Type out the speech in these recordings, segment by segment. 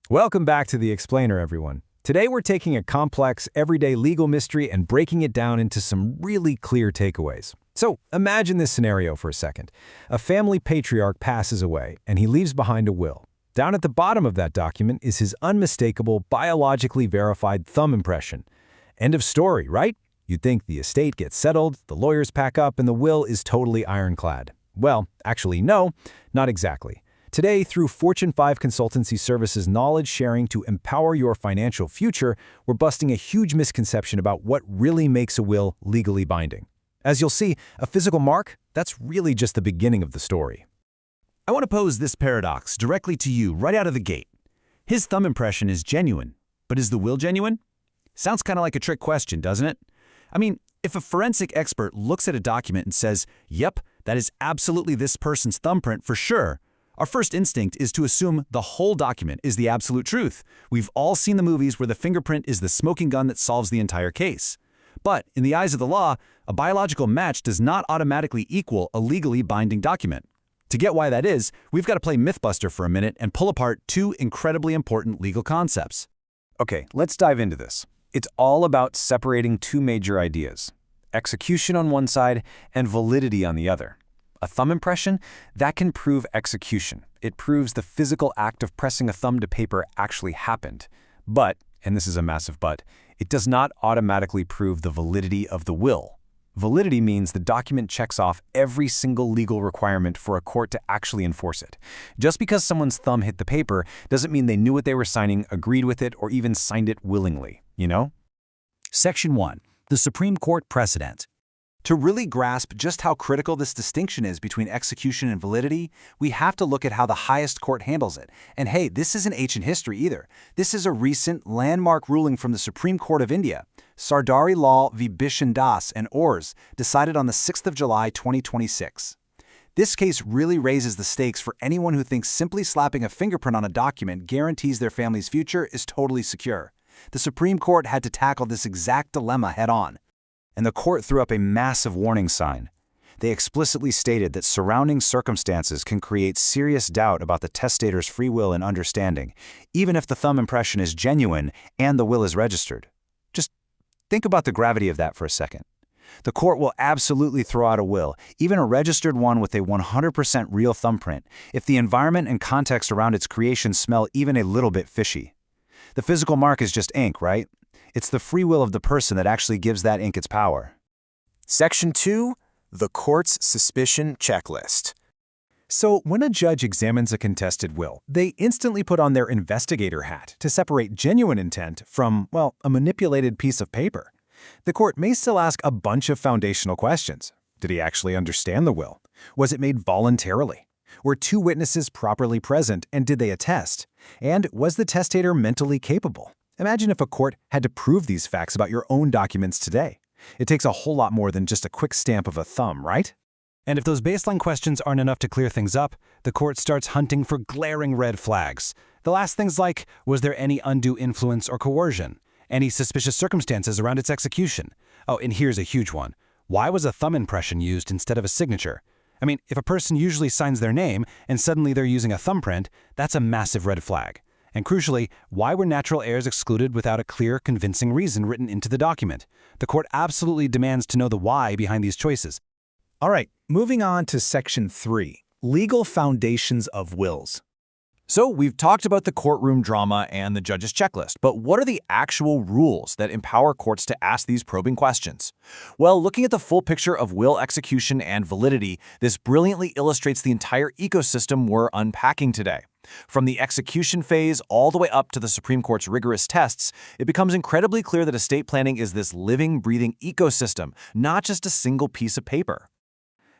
Welcome back to The Explainer, everyone. Today we're taking a complex, everyday legal mystery and breaking it down into some really clear takeaways. So imagine this scenario for a second. A family patriarch passes away, and he leaves behind a will. Down at the bottom of that document is his unmistakable, biologically verified thumb impression. End of story, right? You'd think the estate gets settled, the lawyers pack up, and the will is totally ironclad. Well, actually, no, not exactly. Today, through Fortune 5 consultancy services knowledge sharing to empower your financial future, we're busting a huge misconception about what really makes a will legally binding. As you'll see, a physical mark, that's really just the beginning of the story. I want to pose this paradox directly to you right out of the gate. His thumb impression is genuine, but is the will genuine? Sounds kind of like a trick question, doesn't it? I mean, if a forensic expert looks at a document and says, yep, that is absolutely this person's thumbprint for sure, our first instinct is to assume the whole document is the absolute truth. We've all seen the movies where the fingerprint is the smoking gun that solves the entire case. But in the eyes of the law, a biological match does not automatically equal a legally binding document. To get why that is, we've got to play Mythbuster for a minute and pull apart two incredibly important legal concepts. Okay, let's dive into this. It's all about separating two major ideas: execution on one side and validity on the other. A thumb impression, that can prove execution. It proves the physical act of pressing a thumb to paper actually happened. But, and this is a massive but, it does not automatically prove the validity of the will. Validity means the document checks off every single legal requirement for a court to actually enforce it. Just because someone's thumb hit the paper doesn't mean they knew what they were signing, agreed with it, or even signed it willingly, you know? Section 1. The Supreme Court Precedent. To really grasp just how critical this distinction is between execution and validity, we have to look at how the highest court handles it. And hey, this isn't ancient history either. This is a recent landmark ruling from the Supreme Court of India. Sardari Lal v. Bishan Das Ors, decided on the 6th of July 2026. This case really raises the stakes for anyone who thinks simply slapping a fingerprint on a document guarantees their family's future is totally secure. The Supreme Court had to tackle this exact dilemma head-on. And the court threw up a massive warning sign. They explicitly stated that surrounding circumstances can create serious doubt about the testator's free will and understanding, even if the thumb impression is genuine and the will is registered. Just think about the gravity of that for a second. The court will absolutely throw out a will, even a registered one with a 100% real thumbprint, if the environment and context around its creation smell even a little bit fishy. The physical mark is just ink, right? It's the free will of the person that actually gives that ink its power. Section 2. The Court's Suspicion Checklist. So when a judge examines a contested will, they instantly put on their investigator hat to separate genuine intent from, well, a manipulated piece of paper. The court may still ask a bunch of foundational questions. Did he actually understand the will? Was it made voluntarily? Were two witnesses properly present, and did they attest? And was the testator mentally capable? Imagine if a court had to prove these facts about your own documents today. It takes a whole lot more than just a quick stamp of a thumb, right? And if those baseline questions aren't enough to clear things up, the court starts hunting for glaring red flags. They'll ask things like, was there any undue influence or coercion? Any suspicious circumstances around its execution? Oh, and here's a huge one. Why was a thumb impression used instead of a signature? I mean, if a person usually signs their name and suddenly they're using a thumbprint, that's a massive red flag. And crucially, why were natural heirs excluded without a clear, convincing reason written into the document? The court absolutely demands to know the why behind these choices. All right, moving on to Section 3, Legal Foundations of Wills. So we've talked about the courtroom drama and the judge's checklist, but what are the actual rules that empower courts to ask these probing questions? Well, looking at the full picture of will execution and validity, this brilliantly illustrates the entire ecosystem we're unpacking today. From the execution phase all the way up to the Supreme Court's rigorous tests, it becomes incredibly clear that estate planning is this living, breathing ecosystem, not just a single piece of paper.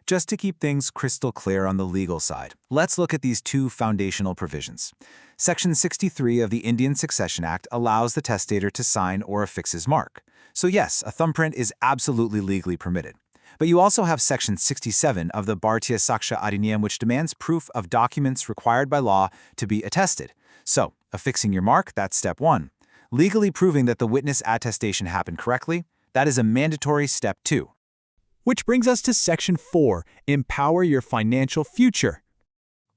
Just to keep things crystal clear on the legal side, let's look at these two foundational provisions. Section 63 of the Indian Succession Act allows the testator to sign or affix his mark. So yes, a thumbprint is absolutely legally permitted. But you also have Section 67 of the Bharatiya Saksha Adhiniyam, which demands proof of documents required by law to be attested. So, affixing your mark, that's step 1. Legally proving that the witness attestation happened correctly, that is a mandatory step 2. Which brings us to Section 4, Empower Your Financial Future.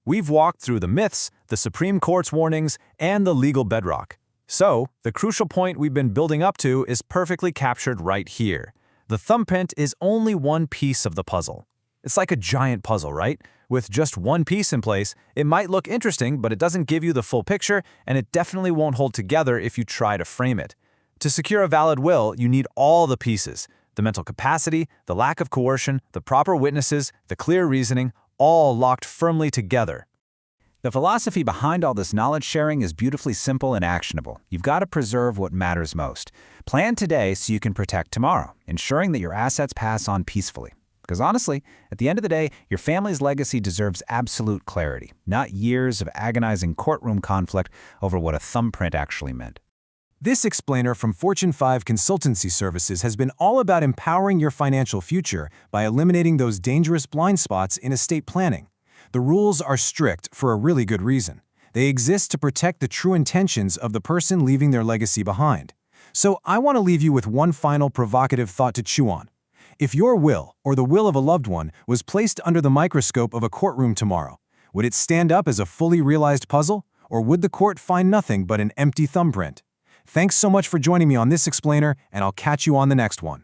We've walked through the myths, the Supreme Court's warnings, and the legal bedrock. So, the crucial point we've been building up to is perfectly captured right here. The thumbprint is only one piece of the puzzle. It's like a giant puzzle, right? With just one piece in place, it might look interesting, but it doesn't give you the full picture, and it definitely won't hold together if you try to frame it. To secure a valid will, you need all the pieces: the mental capacity, the lack of coercion, the proper witnesses, the clear reasoning, all locked firmly together. The philosophy behind all this knowledge sharing is beautifully simple and actionable. You've got to preserve what matters most. Plan today so you can protect tomorrow, ensuring that your assets pass on peacefully. Because honestly, at the end of the day, your family's legacy deserves absolute clarity, not years of agonizing courtroom conflict over what a thumbprint actually meant. This explainer from Fortune 5 Consultancy Services has been all about empowering your financial future by eliminating those dangerous blind spots in estate planning. The rules are strict for a really good reason. They exist to protect the true intentions of the person leaving their legacy behind. So I want to leave you with one final provocative thought to chew on. If your will, or the will of a loved one, was placed under the microscope of a courtroom tomorrow, would it stand up as a fully realized puzzle, or would the court find nothing but an empty thumbprint? Thanks so much for joining me on this explainer, and I'll catch you on the next one.